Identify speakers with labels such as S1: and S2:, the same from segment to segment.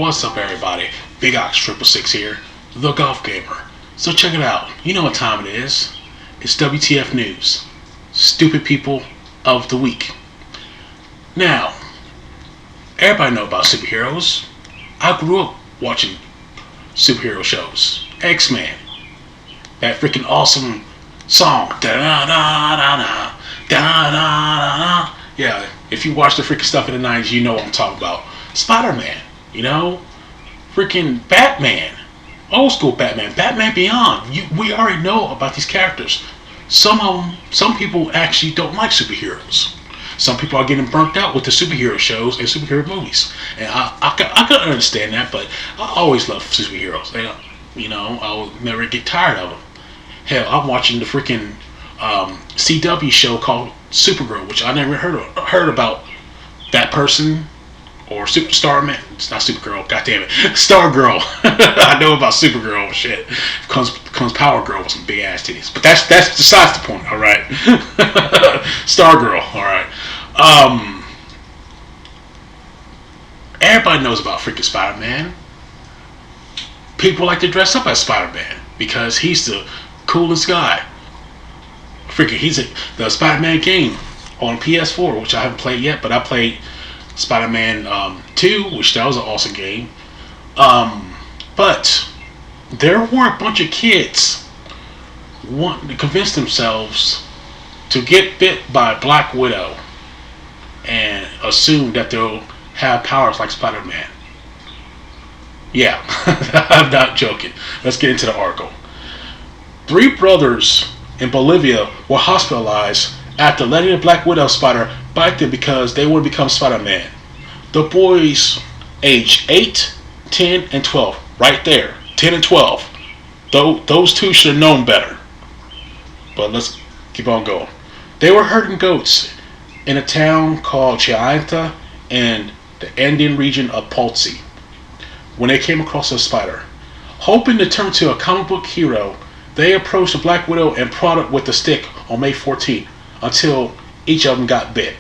S1: What's up, everybody? Big Ox 666 here, the Golf Gamer. So check it out. You know what time it is. It's WTF News. Stupid People of the Week. Now, everybody know about superheroes. I grew up watching superhero shows. X-Men. That freaking awesome song. Da-da-da-da-da, da-da-da-da-da. Yeah, if you watch the freaking stuff in the 90s, you know what I'm talking about. Spider-Man, you know? Freaking Batman. Old school Batman. Batman Beyond. We already know about these characters. Some people actually don't like superheroes. Some people are getting burnt out with the superhero shows and superhero movies. And I can understand that, but I always love superheroes. You know, I will never get tired of them. Hell, I'm watching the freaking CW show called Supergirl, which I never heard about that person or Starman. It's not Supergirl. God damn it, Stargirl. I know about Supergirl. Shit, comes Power Girl with some big ass titties. But that's besides the point. All right, Stargirl. All right. Everybody knows about freaking Spider-Man. People like to dress up as Spider-Man because he's the coolest guy. Freaking, the Spider-Man game on PS4, which I haven't played yet, but I played Spider-Man 2, which that was an awesome game. But there were a bunch of kids wanting to convince themselves to get bit by Black Widow and assume that they'll have powers like Spider-Man. Yeah, I'm not joking. Let's get into the article. 3 brothers in Bolivia were hospitalized after letting a Black Widow spider bite them because they want to become Spider-Man. The boys aged 8, 10, and 12. Right there. 10 and 12. Those two should have known better. But let's keep on going. They were herding goats in a town called Chianta in the Andean region of Potsi when they came across a spider. Hoping to turn to a comic book hero, they approached the Black Widow and prodded with a stick on May 14th until each of them got bit.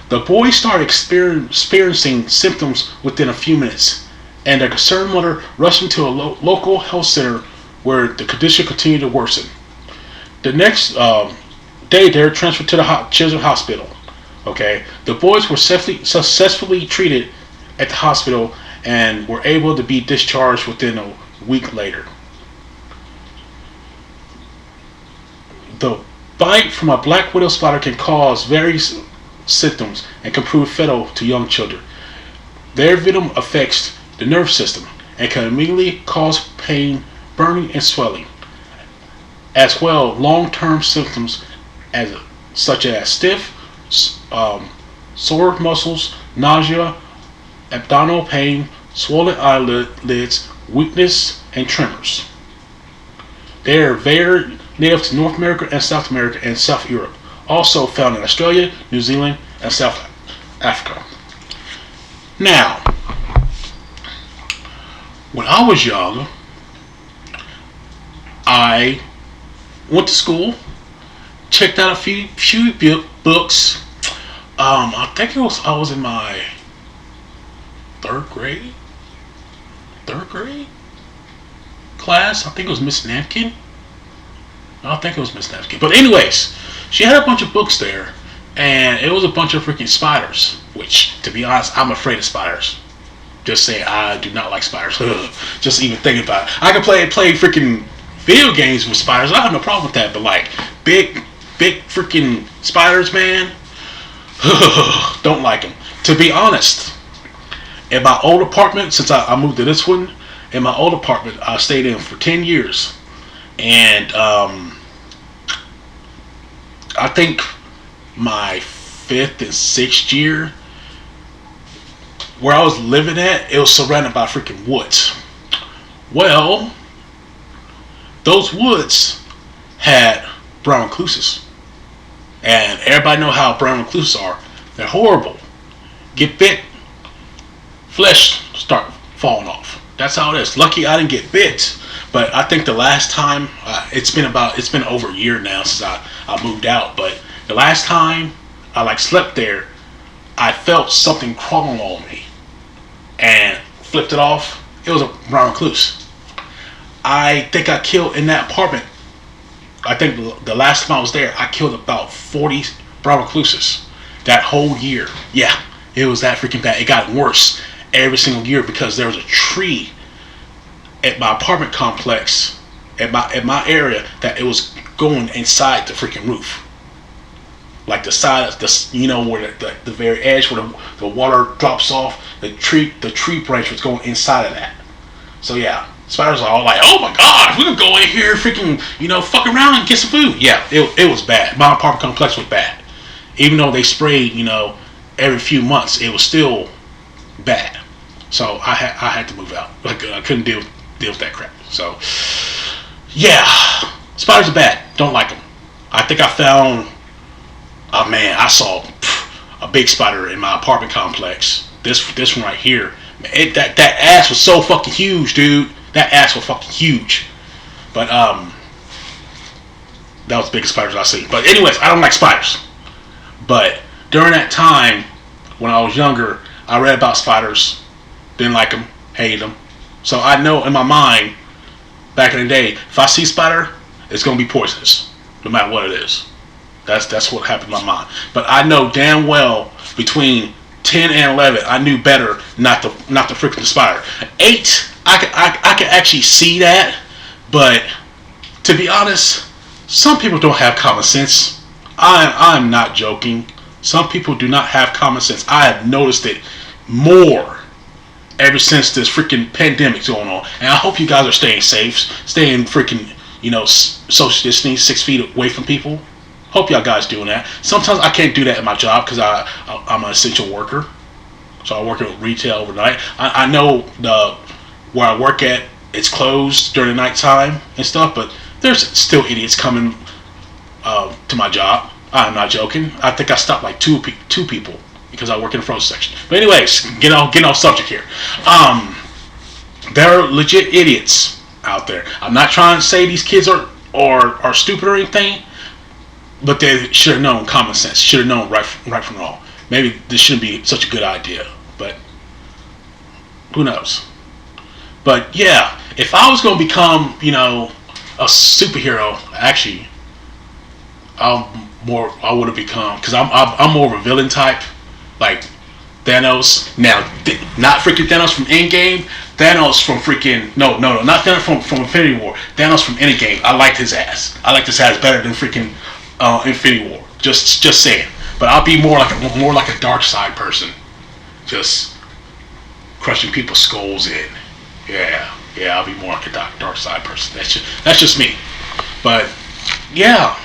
S1: The boys started experiencing symptoms within a few minutes, and their concerned mother rushed into a local health center where the condition continued to worsen. The next day, they were transferred to the Children's Hospital. Okay, the boys were successfully treated at the hospital and were able to be discharged within a week later. The bite from a Black Widow spider can cause various symptoms and can prove fatal to young children. Their venom affects the nerve system and can immediately cause pain, burning, and swelling. As well, long-term symptoms such as stiff, sore muscles, nausea, abdominal pain, swollen eyelids, weakness, and tremors. They are very native to North America and South America and South Europe. Also found in Australia, New Zealand, and South Africa. Now, when I was young, I went to school, checked out a few books. I think I was in my third grade class. I think it was Miss Napkin. But anyways, she had a bunch of books there, and it was a bunch of freaking spiders. Which, to be honest, I'm afraid of spiders. Just saying, I do not like spiders. Just even thinking about it. I can play freaking video games with spiders. I have no problem with that. But like big freaking spiders, man, don't like them. To be honest, in my old apartment, since I moved to this one, in my old apartment, I stayed in for 10 years. And I think my 5th and 6th year, where I was living at, it was surrounded by freaking woods. Well, those woods had brown recluses. And everybody know how brown recluses are. They're horrible. Get bit, flesh start falling off. That's how it is. Lucky I didn't get bit. But I think the last time, it's been over a year now since I moved out. But the last time I slept there, I felt something crawling on me. And flipped it off. It was a brown recluse. I think I killed in that apartment. I think the last time I was there, I killed about 40 brown recluses that whole year. Yeah, it was that freaking bad. It got worse every single year because there was a tree at my apartment complex, at my area, that it was going inside the freaking roof. Like the side of the, where the very edge where the water drops off, the tree branch was going inside of that. So yeah, spiders are all like, oh my god, we're gonna go in here, freaking, fuck around and get some food. Yeah, it was bad. My apartment complex was bad. Even though they sprayed, every few months, it was still bad. So I had to move out. Like I couldn't deal with that crap. So yeah, spiders are bad. Don't like them. I think I found. Oh man, I saw a big spider in my apartment complex. This one right here. That ass was so fucking huge, dude. That ass was fucking huge. But that was the biggest spiders I've seen. But anyways, I don't like spiders. But during that time, when I was younger, I read about spiders. Didn't like them, hated them. So I know in my mind, back in the day, if I see a spider, it's gonna be poisonous, no matter what it is. That's what happened in my mind. But I know damn well between 10 and 11, I knew better not to freaking the spider. 8, I could actually see that, but to be honest, some people don't have common sense. I'm not joking. Some people do not have common sense. I have noticed it more ever since this freaking pandemic's going on. And I hope you guys are staying safe, staying freaking, social distancing, 6 feet away from people. Hope y'all guys doing that. Sometimes I can't do that in my job because I'm an essential worker. So I work at retail overnight. I know where I work at, it's closed during the nighttime and stuff, but there's still idiots coming to my job. I'm not joking. I think I stopped like two people because I work in the frozen section. But anyways, getting off subject here. There are legit idiots out there. I'm not trying to say these kids are stupid or anything. But they should have known common sense. Should have known right from wrong. Maybe this shouldn't be such a good idea. But who knows? But yeah, if I was going to become, a superhero, actually, I would have become, because I'm more of a villain type, like Thanos. Now, not freaking Thanos from Endgame. Thanos from freaking not Thanos from Infinity War. Thanos from Endgame. I liked his ass. I liked his ass better than freaking Infinity War. Just saying. But I'll be more like a dark side person. Just crushing people's skulls in. Yeah, I'll be more like a dark side person. That's just me. But yeah,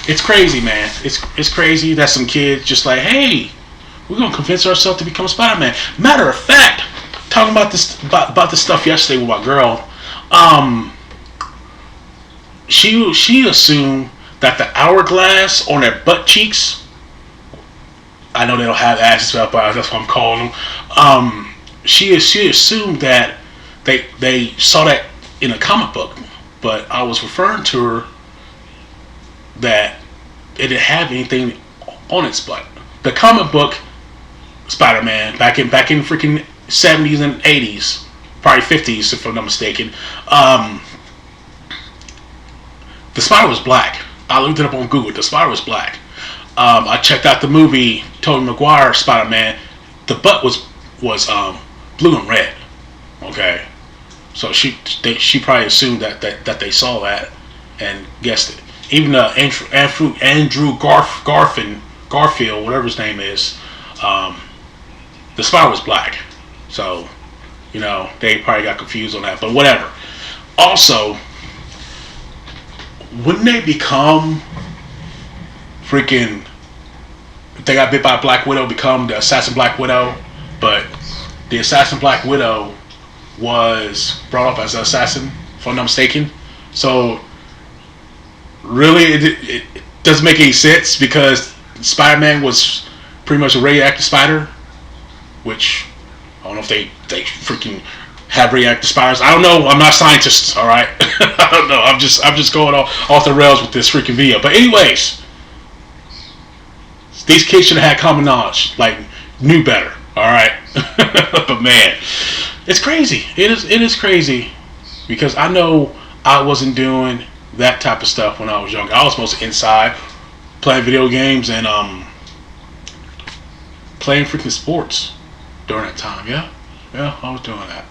S1: it's crazy, man. It's crazy that some kids just like, hey, we're gonna convince ourselves to become Spider-Man. Matter of fact, talking about this stuff yesterday with my girl. She assumed that the hourglass on their butt cheeks, I know they don't have asses, but that's what I'm calling them. She assumed that they saw that in a comic book, but I was referring to her that it didn't have anything on its butt. The comic book Spider-Man back in freaking 70s and 80s, probably 50s if I'm not mistaken. The spider was black. I looked it up on Google. The spider was black. I checked out the movie Tobey Maguire Spider-Man. The butt was blue and red. Okay, so she probably assumed that they saw that and guessed it. Even Andrew Garfield, whatever his name is, the spider was black. So they probably got confused on that. But whatever. Also, wouldn't they become freaking, if they got bit by a Black Widow, become the Assassin Black Widow? But the Assassin Black Widow was brought up as an assassin, if I'm not mistaken. So really, it doesn't make any sense because Spider-Man was pretty much a radioactive spider, which I don't know if they freaking have radioactive spiders. I don't know. I'm not a scientist. All right. I don't know. I'm just going off the rails with this freaking video. But anyways, these kids should have had common knowledge, like knew better. All right. But man, it's crazy. It is crazy because I know I wasn't doing that type of stuff when I was younger. I was mostly inside playing video games and playing freaking sports during that time. Yeah, I was doing that.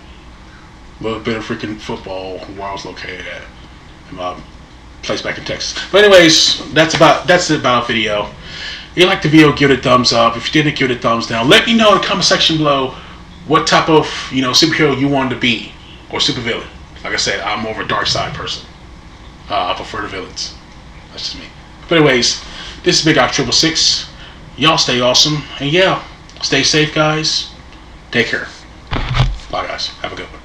S1: A little bit of freaking football where I was located at in my place back in Texas. But anyways, that's it about video. If you like the video, give it a thumbs up. If you didn't, give it a thumbs down. Let me know in the comment section below what type of superhero you wanted to be or supervillain. Like I said, I'm more of a dark side person. I prefer the villains. That's just me. But anyways, this is Big Out 666. Y'all stay awesome. And yeah, stay safe, guys. Take care. Bye, guys. Have a good one.